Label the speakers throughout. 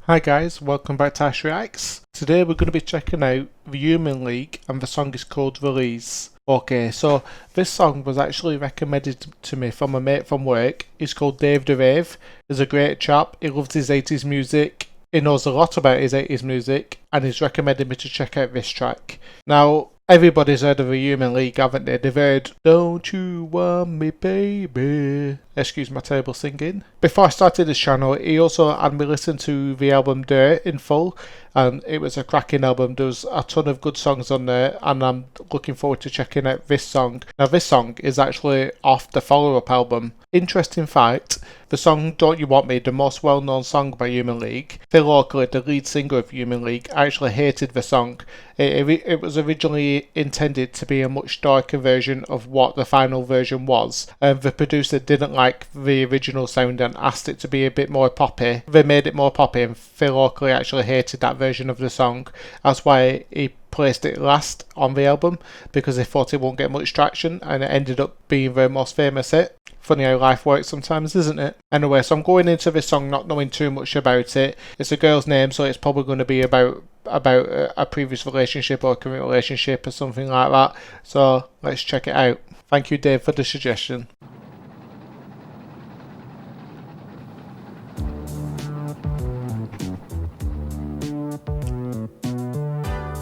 Speaker 1: Hi guys, welcome back to Ash Reacts. Today we're going to be checking out the Human League and the song is called Louise. Okay, so this song was actually recommended to me from a mate from work. He's called Dave the RAVE. He's a great chap, he loves his 80s music, he knows a lot about his 80s music and he's recommended me to check out this track. Now, everybody's heard of the Human League, haven't they? They've heard Don't You Want Me Baby. Excuse my terrible singing. Before I started this channel, he also had me listen to the album Dirt in full, and it was a cracking album. There was a ton of good songs on there, and I'm looking forward to checking out this song. Now this song is actually off the follow-up album. Interesting fact, the song Don't You Want Me, the most well-known song by Human League, Phil Oakley, the lead singer of Human League, actually hated the song. It was originally intended to be a much darker version of what the final version was, and the producer didn't like the original sound and asked it to be a bit more poppy. They made it more poppy and Phil Oakley actually hated that version of the song. That's why he placed it last on the album, because he thought it won't get much traction, and it ended up being their most famous hit. Funny how life works sometimes, isn't it? Anyway, so I'm going into this song not knowing too much about it. It's a girl's name, so it's probably going to be about a previous relationship or a current relationship or something like that. So let's check it out. Thank you, Dave, for the suggestion.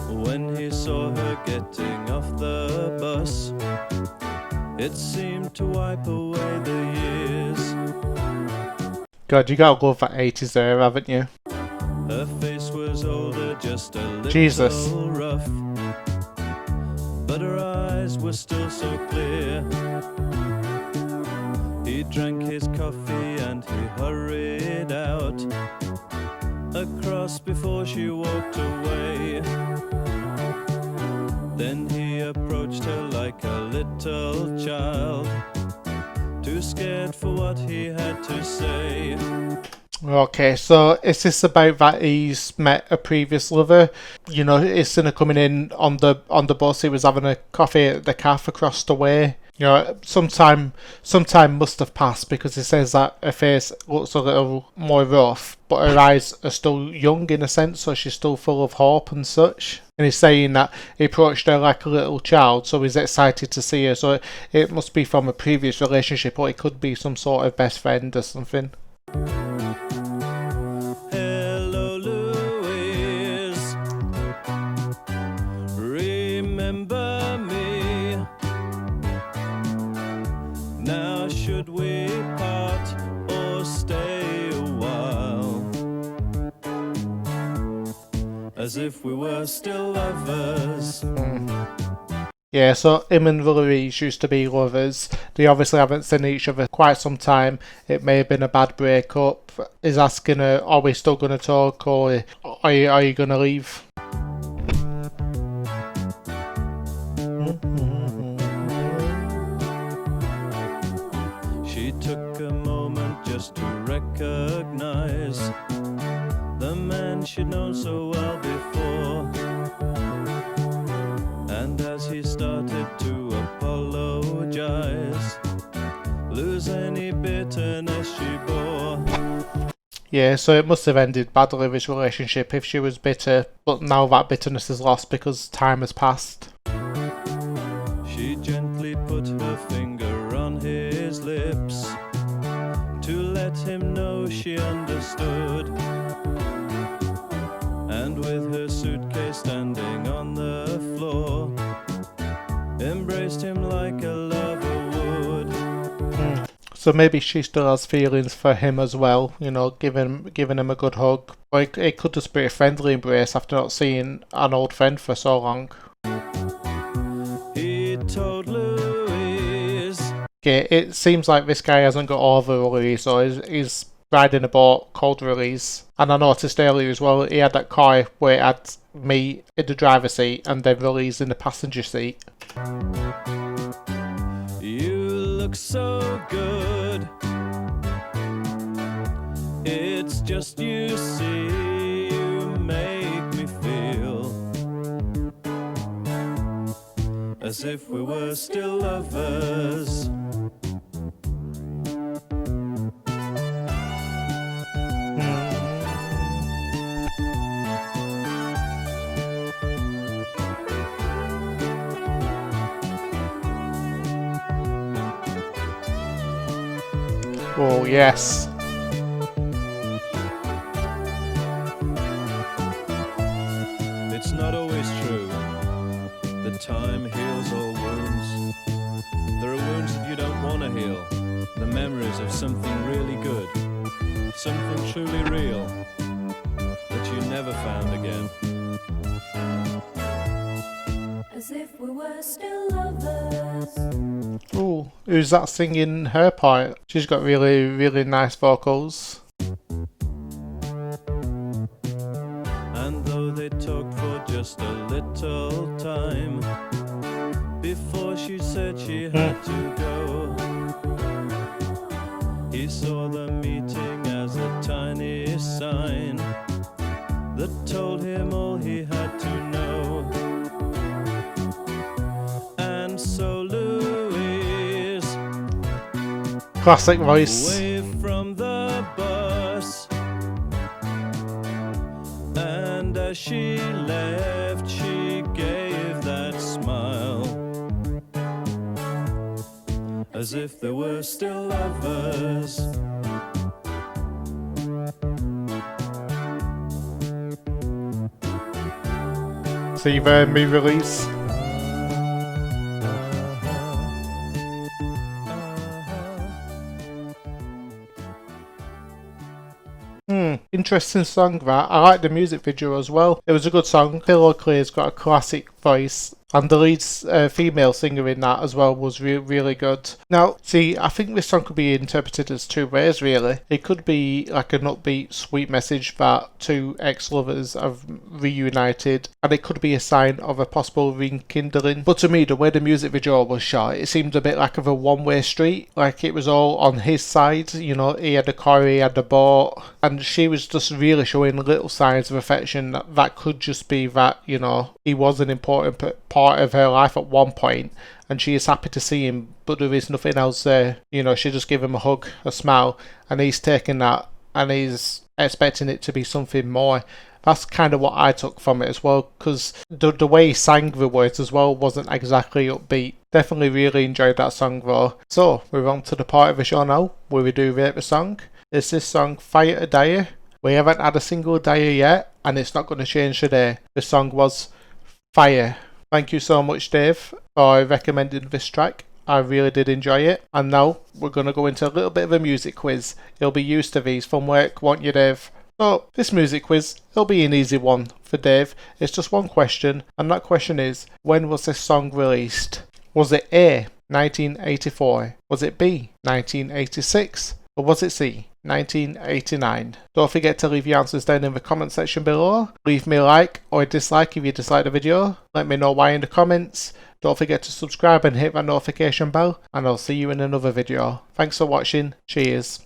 Speaker 2: When he saw her getting off the bus, it seemed to wipe away the years.
Speaker 1: God, you gotta love that 80s there, haven't you?
Speaker 2: Her face was older, just a little
Speaker 1: Jesus.
Speaker 2: rough, but her eyes were still so clear. He drank his coffee and he hurried out across before she walked away. Then he approached her like a little child, too scared for what he had to say.
Speaker 1: Okay, so is this about that he's met a previous lover? You know, he's seen her coming in on the bus, he was having a coffee at the cafe across the way. You know, some time must have passed, because he says that her face looks a little more rough, but her eyes are still young in a sense, so she's still full of hope and such. And he's saying that he approached her like a little child, so he's excited to see her. So it must be from a previous relationship, or it could be some sort of best friend or something.
Speaker 2: Hello, Louise. Remember me? Now should we part or stay a while, as if we were still lovers?
Speaker 1: Yeah, so him and Louise used to be lovers. They obviously haven't seen each other quite some time. It may have been a bad breakup. He's asking her, are we still going to talk, or are you going to leave?
Speaker 2: She took a moment just to recognize the man she'd known so well before. And as he started to apologize, lose any bitterness she bore.
Speaker 1: Yeah, so it must have ended badly, this relationship, if she was bitter, but now that bitterness is lost because time has passed.
Speaker 2: She gently put her finger on his lips to let him know she understood. And with her suitcase standing on the floor, embraced him like a lover would.
Speaker 1: So maybe she still has feelings for him as well, you know, giving him a good hug. Or it could just be a friendly embrace after not seeing an old friend for so long.
Speaker 2: He told Louise.
Speaker 1: Okay, it seems like this guy hasn't got over Louise, so he's riding a boat called Louise. And I noticed earlier as well, he had that car where it had me in the driver's seat and then Louise in the passenger seat.
Speaker 2: You look so good, it's just you see, you make me feel as if we were still lovers.
Speaker 1: Oh, yes.
Speaker 2: It's not always true that time heals all wounds. There are wounds that you don't want to heal. The memories of something really good, something truly real that you never found again.
Speaker 3: As if we were still lovers.
Speaker 1: Ooh, who's that singing her part? She's got really, really nice vocals.
Speaker 2: And though they talked for just a little time before she said she had to go, he saw the meeting as a tiny sign that told him all he had to know. And so Louise,
Speaker 1: Classic voice.
Speaker 2: away from the bus, and as she left she gave that smile, as if they were still lovers.
Speaker 1: See the me release. Interesting song that. I like the music video as well. It was a good song. Pillow Clear's got a classic voice. And the lead female singer in that as well was really good. Now, see, I think this song could be interpreted as two ways, really. It could be like an upbeat, sweet message that two ex-lovers have reunited, and it could be a sign of a possible rekindling. But to me, the way the music video was shot, it seemed a bit like of a one-way street. Like it was all on his side, you know, he had a car, he had a boat, and she was just really showing little signs of affection. That could just be that, you know, he was an important part of her life at one point, and she is happy to see him, but there is nothing else there. You know, she just gave him a hug, a smile, and he's taking that and he's expecting it to be something more. That's kind of what I took from it as well, because the way he sang the words as well wasn't exactly upbeat. Definitely really enjoyed that song though. So we're on to the part of the show now where we do rate the song. It's this song Fire to Dire. We haven't had a single dire yet, and it's not going to change today. The song was Fire. Thank you so much, Dave, for recommending this track. I really did enjoy it. And now we're going to go into a little bit of a music quiz. You'll be used to these from work, won't you, Dave? So this music quiz, it'll be an easy one for Dave. It's just one question, and that question is, when was this song released? Was it A, 1984? Was it B, 1986? Or was it C, 1989? Don't forget to leave your answers down in the comment section below. Leave me a like or a dislike if you dislike the video. Let me know why in the comments. Don't forget to subscribe and hit that notification bell, and I'll see you in another video. Thanks for watching. Cheers.